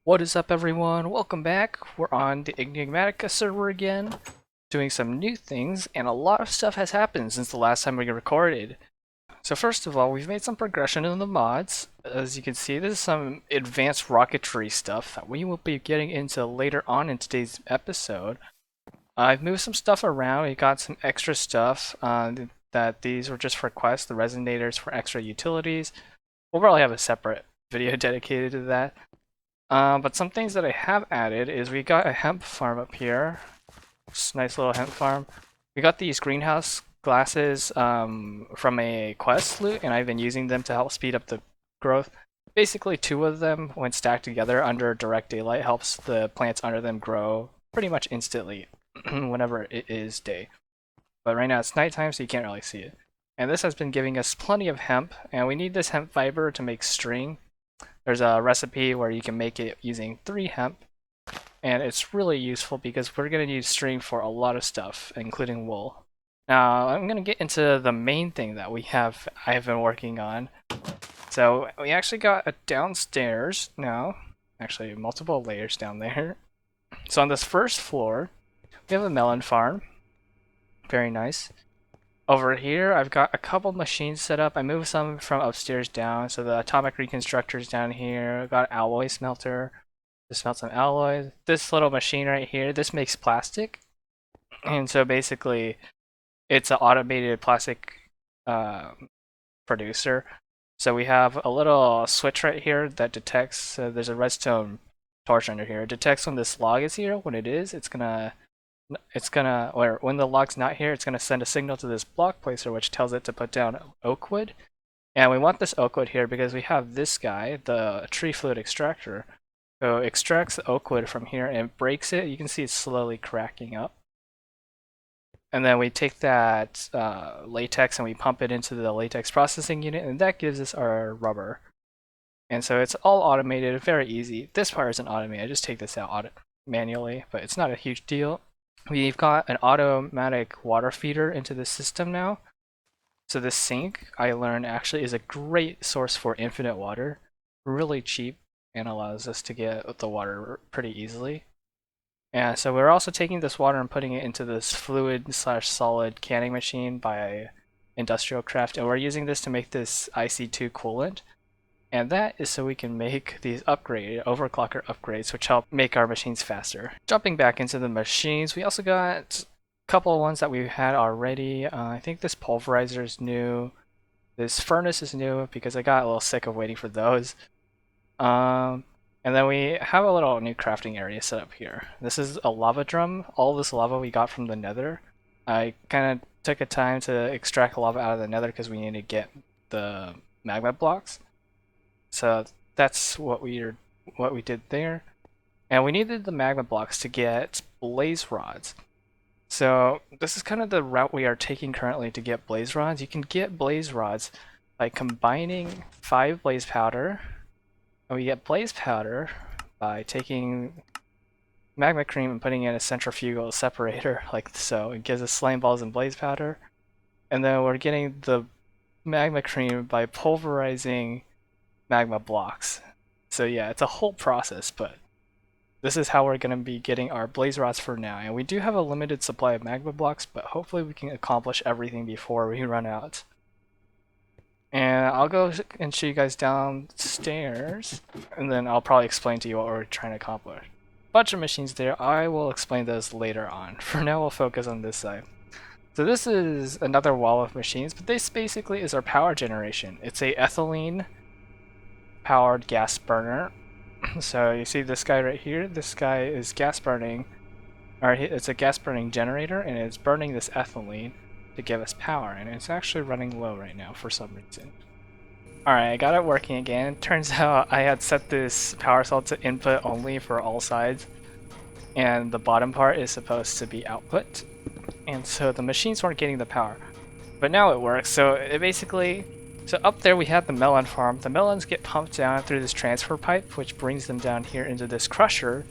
What is up, everyone? Welcome back. We're on the Enigmatica server again, doing some new things, and a lot of stuff has happened since the last time we recorded. So first of all, we've made some progression in the mods. As you can see, this is some advanced rocketry stuff that we will be getting into later on in today's episode. I've moved some stuff around. We got some extra stuff that these were just for quests, the resonators for extra utilities. We'll probably have a separate video dedicated to that. But some things that I have added is we got a hemp farm up here. Just a nice little hemp farm. We got these greenhouse glasses from a quest loot, and I've been using them to help speed up the growth. Basically, two of them, when stacked together under direct daylight, helps the plants under them grow pretty much instantly whenever it is day. But right now it's nighttime, so you can't really see it. And this has been giving us plenty of hemp, and we need this hemp fiber to make string. There's a recipe where you can make it using 3 hemp, and it's really useful because we're going to use string for a lot of stuff, including wool. Now, I'm going to get into the main thing that I've been working on. So, we actually got a downstairs now, actually multiple layers down there. So on this first floor, we have a melon farm. Very nice. Over here, I've got a couple machines set up. I moved some from upstairs down, so the atomic reconstructor's down here. I've got an alloy smelter to smelt some alloys. This little machine right here, this makes plastic. And so basically, it's an automated plastic producer. So we have a little switch right here that detects, there's a redstone torch under here. It detects when this log is here. When it is, or when the log's not here, it's gonna send a signal to this block placer, which tells it to put down oak wood. And we want this oak wood here because we have this guy, the tree fluid extractor, who extracts the oak wood from here and breaks it. You can see it's slowly cracking up. And then we take that latex and we pump it into the latex processing unit, and that gives us our rubber. And so it's all automated, very easy. This part isn't automated. I just take this out manually, but it's not a huge deal. We've got an automatic water feeder into the system now. So this sink, I learned, actually is a great source for infinite water. Really cheap and allows us to get the water pretty easily. And so we're also taking this water and putting it into this fluid/solid canning machine by Industrial Craft, and we're using this to make this IC2 coolant. And that is so we can make these overclocker upgrades, which help make our machines faster. Jumping back into the machines, we also got a couple of ones that we had already. I think this pulverizer is new. This furnace is new because I got a little sick of waiting for those. And then we have a little new crafting area set up here. This is a lava drum. All this lava we got from the nether. I kind of took a time to extract lava out of the nether because we need to get the magma blocks. So that's what we did there. And we needed the magma blocks to get blaze rods. So this is kind of the route we are taking currently to get blaze rods. You can get blaze rods by combining 5 blaze powder. And we get blaze powder by taking magma cream and putting in a centrifugal separator like so. It gives us slime balls and blaze powder. And then we're getting the magma cream by pulverizing magma blocks. So yeah, it's a whole process, but this is how we're going to be getting our blaze rods for now. And we do have a limited supply of magma blocks, but hopefully we can accomplish everything before we run out. And I'll go and show you guys downstairs, and then I'll probably explain to you what we're trying to accomplish. Bunch of machines there. I will explain those later on. For now, we'll focus on this side. So this is another wall of machines, but this basically is our power generation. It's a ethylene powered gas burner. So you see this guy right here, this guy is gas burning, or it's a gas burning generator, and it's burning this ethylene to give us power, and it's actually running low right now for some reason. Alright, I got it working again. Turns out I had set this power cell to input only for all sides, and the bottom part is supposed to be output, and so the machines weren't getting the power. But now it works, so it basically, so up there we have the melon farm. The melons get pumped down through this transfer pipe, which brings them down here into this crusher.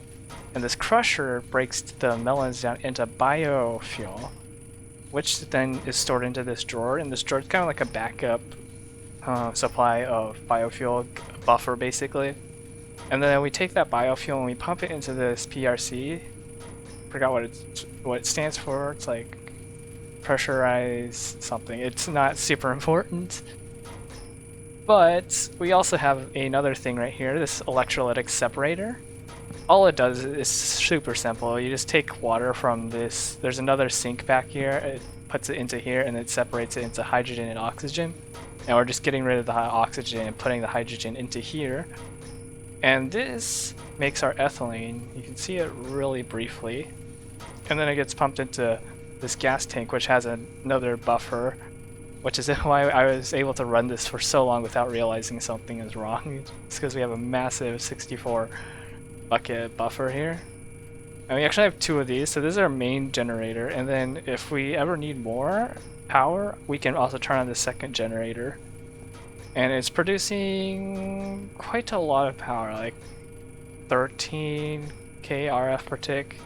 And this crusher breaks the melons down into biofuel, which then is stored into this drawer. And this drawer is kind of like a backup supply of biofuel buffer, basically. And then we take that biofuel and we pump it into this PRC. Forgot what it stands for. It's like pressurized something. It's not super important. But we also have another thing right here, this electrolytic separator. All it does is super simple. You just take water from this. There's another sink back here. It puts it into here and it separates it into hydrogen and oxygen. And we're just getting rid of the oxygen and putting the hydrogen into here. And this makes our ethylene. You can see it really briefly. And then it gets pumped into this gas tank, which has another buffer, which is why I was able to run this for so long without realizing something is wrong. It's because we have a massive 64 bucket buffer here. And we actually have 2 of these, so this is our main generator, and then if we ever need more power, we can also turn on the second generator. And it's producing quite a lot of power, like 13k RF per tick.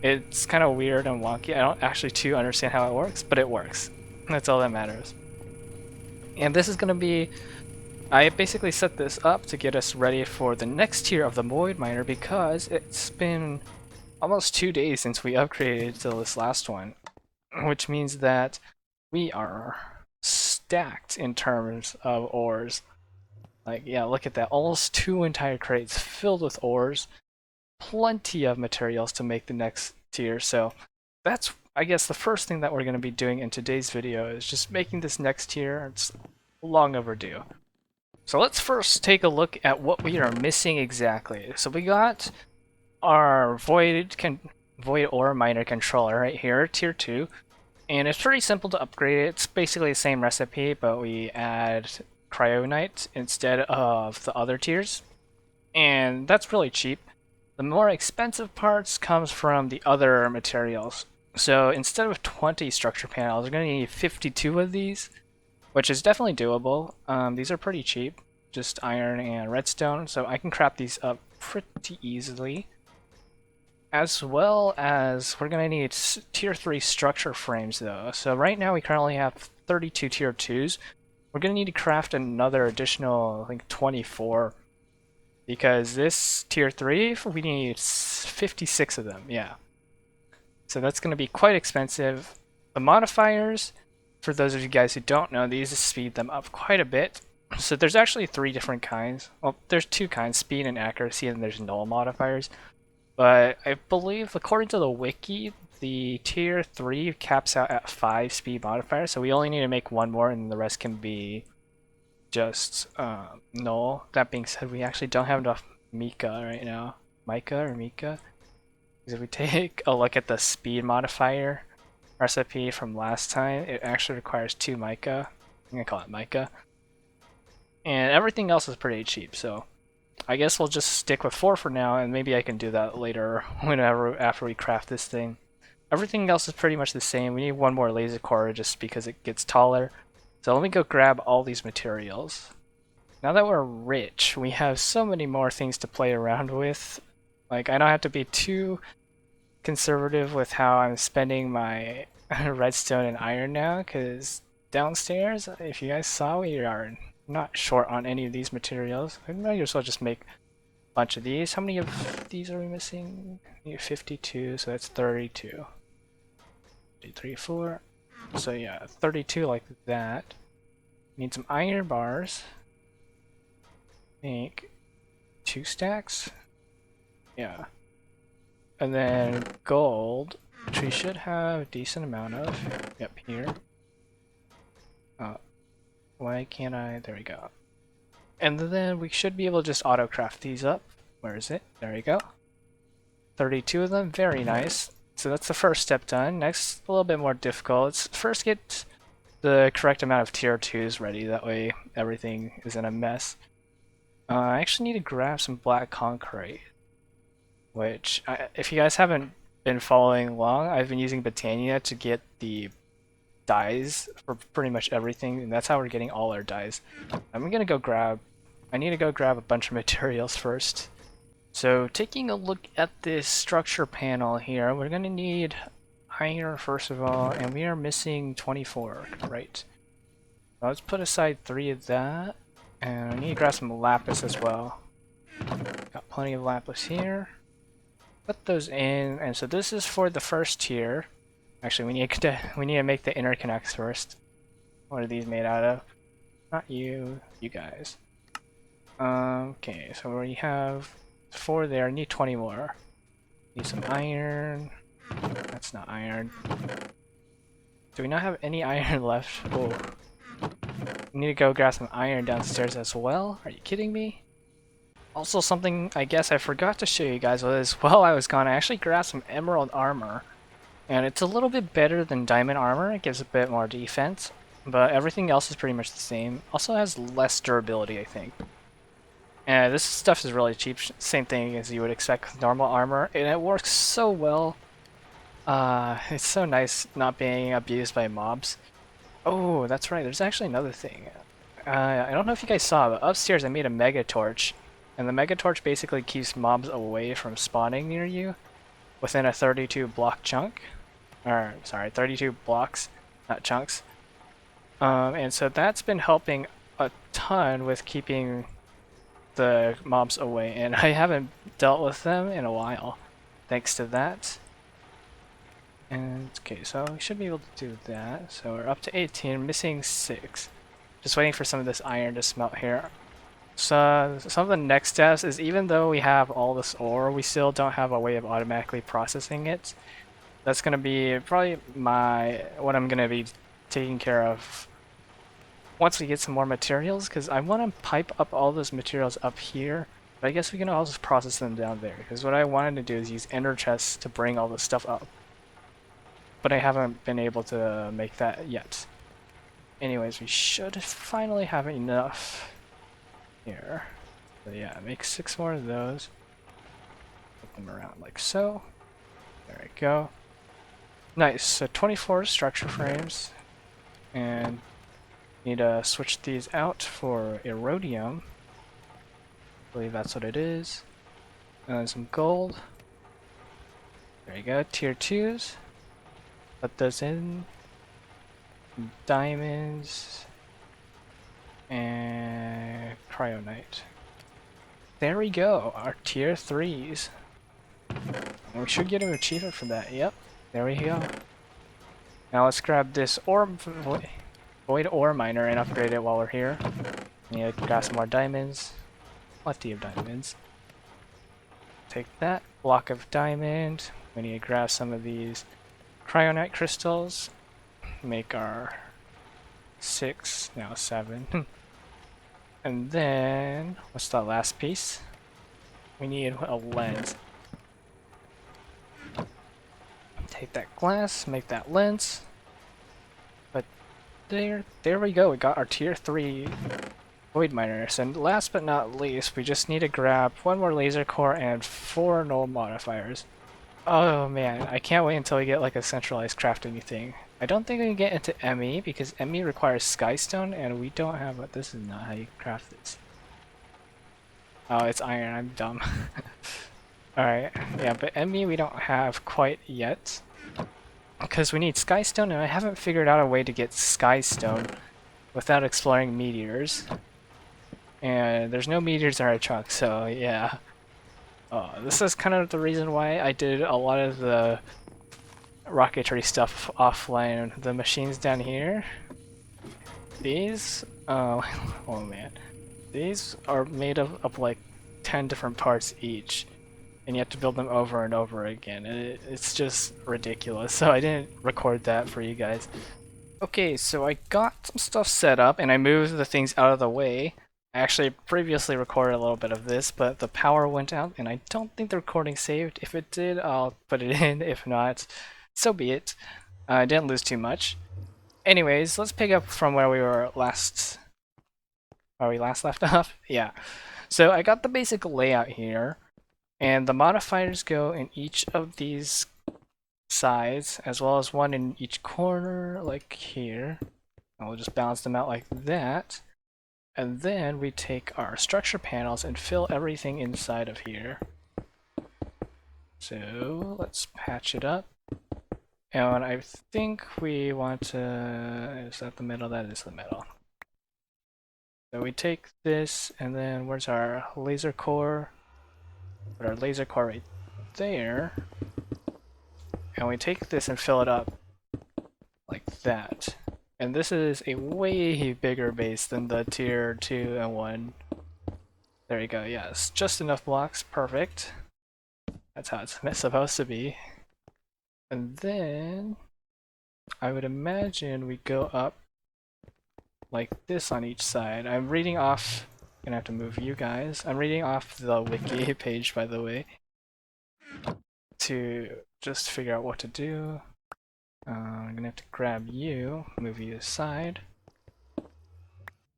It's kind of weird and wonky. I don't actually too understand how it works, but it works. That's all that matters. And this is going to be, I basically set this up to get us ready for the next tier of the Void Miner because it's been almost 2 days since we upgraded to this last one, which means that we are stacked in terms of ores. Like, yeah, look at that. Almost 2 entire crates filled with ores. Plenty of materials to make the next tier. So that's, I guess, the first thing that we're going to be doing in today's video is just making this next tier. It's long overdue. So let's first take a look at what we are missing exactly. So we got our Void Ore Miner controller right here, tier 2. And it's pretty simple to upgrade it. It's basically the same recipe, but we add cryonite instead of the other tiers. And that's really cheap. The more expensive parts comes from the other materials. So instead of 20 structure panels, we're going to need 52 of these, which is definitely doable. These are pretty cheap, just iron and redstone, so I can craft these up pretty easily. As well as we're going to need tier 3 structure frames though. So right now we currently have 32 tier 2s. We're going to need to craft another additional, I think, 24. Because this tier 3, we need 56 of them, yeah. So that's going to be quite expensive. The modifiers, for those of you guys who don't know, these speed them up quite a bit. So there's actually 3 different kinds. Well, there's 2 kinds, speed and accuracy, and there's null modifiers. But I believe, according to the wiki, the tier 3 caps out at 5 speed modifiers, so we only need to make 1 more and the rest can be just null. That being said, we actually don't have enough mica right now. Mica or mica? Because if we take a look at the speed modifier recipe from last time, it actually requires 2 mica. I'm gonna call it mica. And everything else is pretty cheap, so I guess we'll just stick with 4 for now, and maybe I can do that later whenever after we craft this thing. Everything else is pretty much the same. We need 1 more laser core just because it gets taller. So let me go grab all these materials. Now that we're rich, we have so many more things to play around with. Like, I don't have to be too conservative with how I'm spending my redstone and iron now, because downstairs, if you guys saw, we are not short on any of these materials. I might as well just make a bunch of these. How many of these are we missing? We need 52, so that's 32. 2, 3, 4. So yeah, 32 like that. Need some iron bars. Make 2 stacks. Yeah. And then gold, which we should have a decent amount of. Yep, here. Why can't I? There we go. And then we should be able to just auto craft these up. Where is it? There we go. 32 of them, very nice. So that's the first step done. Next, a little bit more difficult. Let's first get the correct amount of tier 2s ready. That way everything isn't a mess. I actually need to grab some black concrete. Which, if you guys haven't been following along, I've been using Botania to get the dyes for pretty much everything. And that's how we're getting all our dyes. I'm gonna go grab... I need to go grab a bunch of materials first. So taking a look at this structure panel here, we're going to need iron first of all, and we are missing 24, right? Let's put aside 3 of that, and I need to grab some lapis as well. Got plenty of lapis here. Put those in, and so this is for the first tier. Actually, we need to make the interconnects first. What are these made out of? Not you, you guys. Okay, so we have 4 there. I need 20 more. Need some iron. That's not iron. Do we not have any iron left? Oh. We need to go grab some iron downstairs as well. Are you kidding me? Also, something I guess I forgot to show you guys was while I was gone, I actually grabbed some emerald armor. And it's a little bit better than diamond armor. It gives a bit more defense. But everything else is pretty much the same. Also has less durability, I think. And this stuff is really cheap. Same thing as you would expect with normal armor. And it works so well. It's so nice not being abused by mobs. Oh, that's right. There's actually another thing. I don't know if you guys saw, but upstairs I made a mega torch. And the mega torch basically keeps mobs away from spawning near you within a 32 block chunk. Or, sorry, 32 blocks, not chunks. And so that's been helping a ton with keeping the mobs away, and I haven't dealt with them in a while thanks to that. And okay, so we should be able to do that. So we're up to 18, missing 6. Just waiting for some of this iron to smelt here. So some of the next steps is, even though we have all this ore, we still don't have a way of automatically processing it. That's going to be probably what I'm going to be taking care of once we get some more materials, because I want to pipe up all those materials up here, but I guess we can also process them down there, because what I wanted to do is use ender chests to bring all this stuff up. But I haven't been able to make that yet. Anyways, we should finally have enough here. So yeah, make 6 more of those. Put them around like so. There we go. Nice, so 24 structure frames. And need to switch these out for erodium. I believe that's what it is. And some gold. There you go, tier 2s. Put those in. Diamonds. And cryonite. There we go, our tier 3s. And we should get an achievement for that, yep. There we go. Now let's grab this void ore miner and upgrade it while we're here. Need to grab some more diamonds. Plenty of diamonds. Take that block of diamond. We need to grab some of these cryonite crystals. Make our 6, now 7. And then, what's that last piece? We need a lens. Take that glass, make that lens. But there we go. We got our tier 3 void miners. And last but not least, we just need to grab 1 more laser core and 4 null modifiers. Oh man, I can't wait until we get like a centralized crafting thing. I don't think we can get into ME because ME requires skystone and we don't have it. This is not how you craft this. Oh, it's iron. I'm dumb. Alright, yeah, but ME we don't have quite yet. Because we need skystone, and I haven't figured out a way to get skystone without exploring meteors. And there's no meteors in our chunk, so yeah. This is kind of the reason why I did a lot of the rocketry stuff offline. The machines down here, these, oh man, these are made of like 10 different parts each. And you have to build them over and over again, and it's just ridiculous, so I didn't record that for you guys. Okay, so I got some stuff set up, and I moved the things out of the way. I actually previously recorded a little bit of this, but the power went out, and I don't think the recording saved. If it did, I'll put it in. If not, so be it. I didn't lose too much. Anyways, let's pick up from where we were last... Where we last left off? Yeah. So I got the basic layout here. And the modifiers go in each of these sides, as well as 1 in each corner, like here. And we'll just balance them out like that. And then we take our structure panels and fill everything inside of here. So let's patch it up. And I think we want to... Is that the middle? That is the middle. So we take this, and then where's our laser core? Put our laser core right there. And we take this and fill it up like that. And this is a way bigger base than the tier 2 and 1. There you go, yes. Just enough blocks, perfect. That's how it's supposed to be. And then I would imagine we go up like this on each side. I'm reading off, gonna have to move you guys. I'm reading off the wiki page, by the way, to just figure out what to do. I'm gonna have to grab you, move you aside.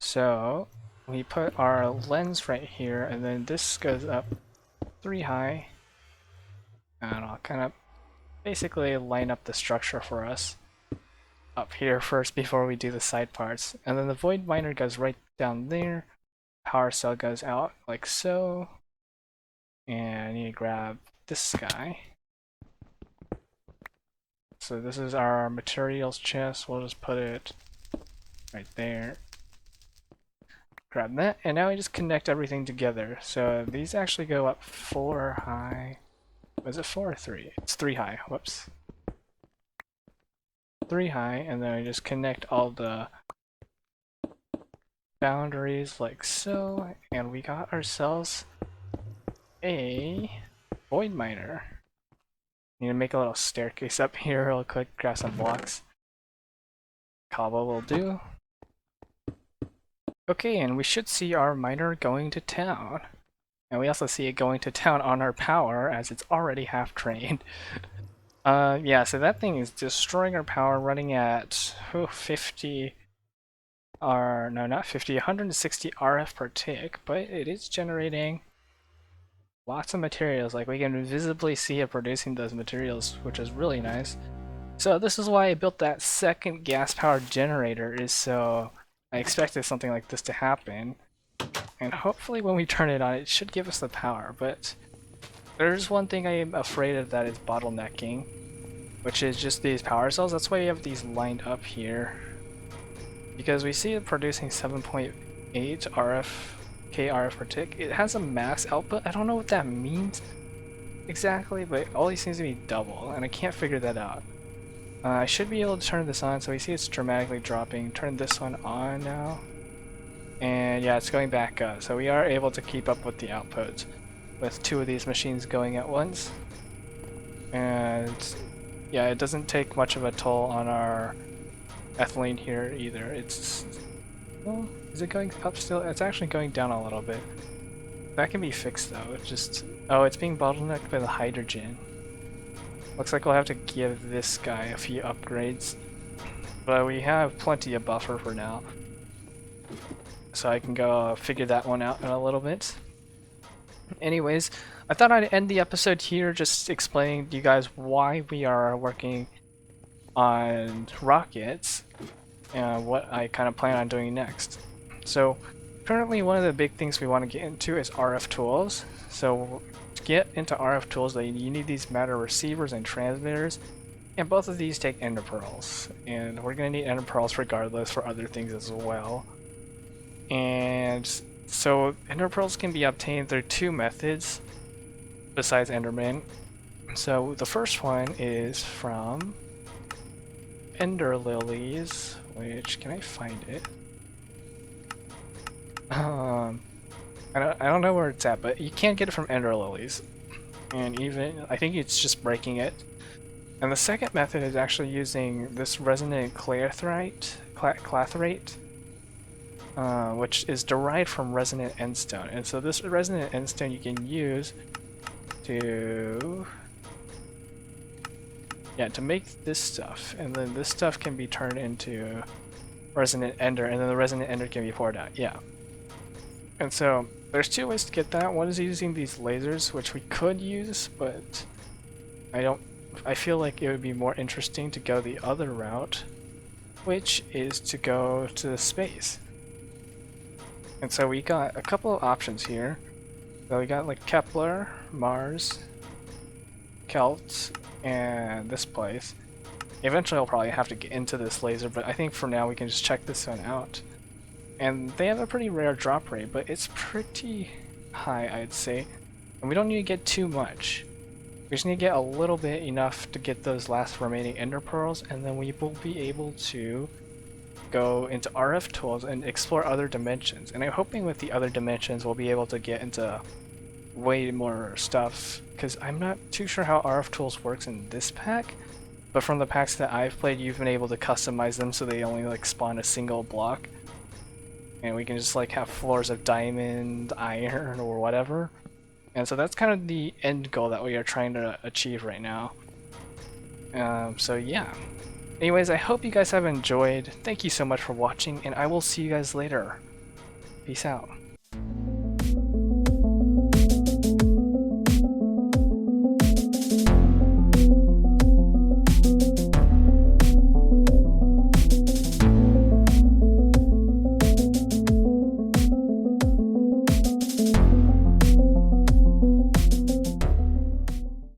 So we put our lens right here, and then this goes up 3 high. And I'll kind of basically line up the structure for us up here first before we do the side parts. And then the void miner goes right down there. Power cell goes out like so. And I need to grab this guy. So this is our materials chest. We'll just put it right there. Grab that, and now we just connect everything together. So these actually go up 4 high. Was it 4 or 3? It's 3 high. Whoops. 3 high, and then we just connect all the boundaries like so, and we got ourselves a void miner. Need to make a little staircase up here real quick, grab some blocks. Cobble will do. Okay, and we should see our miner going to town. And we also see it going to town on our power as it's already half trained. Yeah, so that thing is destroying our power, running at 50, or no, not 50, 160 RF per tick, but it is generating lots of materials. Like, we can visibly see it producing those materials, which is really nice. So this is why I built that second gas-powered generator, is so I expected something like this to happen. And hopefully when we turn it on, it should give us the power, but there's one thing I am afraid of that is bottlenecking, which is just these power cells. That's why we have these lined up here. Because we see it producing 7.8 RF per tick. It has a max output. I don't know what that means exactly, but it always seems to be double, and I can't figure that out. I should be able to turn this on, so we see it's dramatically dropping. Turn this one on now. And yeah, it's going back up. So we are able to keep up with the output with 2 of these machines going at once. And yeah, it doesn't take much of a toll on our ethylene here either. It's, well, is it going up still? It's actually going down a little bit. That can be fixed though. It's just, oh, it's being bottlenecked by the hydrogen. Looks like we'll have to give this guy a few upgrades, but we have plenty of buffer for now. So I can go figure that one out in a little bit. Anyways, I thought I'd end the episode here just explaining to you guys why we are working on rockets and what I kind of plan on doing next. So currently one of the big things we want to get into is RF tools. So to get into RF tools, you need these matter receivers and transmitters, and both of these take ender pearls, and we're going to need ender pearls regardless for other things as well. And so ender pearls can be obtained through 2 methods besides enderman. So the first one is from ender lilies, which, can I find it? I don't know where it's at, but you can't get it from ender lilies, and even I think it's just breaking it. And the second method is actually using this resonant clathrate, which is derived from resonant endstone. And so this resonant endstone you can use to make this stuff, and then this stuff can be turned into resonant ender, and then the resonant ender can be poured out. Yeah. And so there's 2 ways to get that. One is using these lasers, which we could use, but I feel like it would be more interesting to go the other route, which is to go to space. And so we got a couple of options here. So we got like Kepler, Mars, Kelt, and this place. Eventually I'll probably have to get into this laser, but I think for now we can just check this one out. And they have a pretty rare drop rate, but it's pretty high, I'd say. And we don't need to get too much. We just need to get a little bit, enough to get those last remaining ender pearls, and then we will be able to go into RF tools and explore other dimensions. And I'm hoping with the other dimensions we'll be able to get into way more stuff, because I'm not too sure how RF tools works in this pack, but from the packs that I've played, you've been able to customize them so they only like spawn a single block, and we can just like have floors of diamond, iron, or whatever. And so that's kind of the end goal that we are trying to achieve right now. So yeah. Anyways, I hope you guys have enjoyed. Thank you so much for watching, and I will see you guys later. Peace out.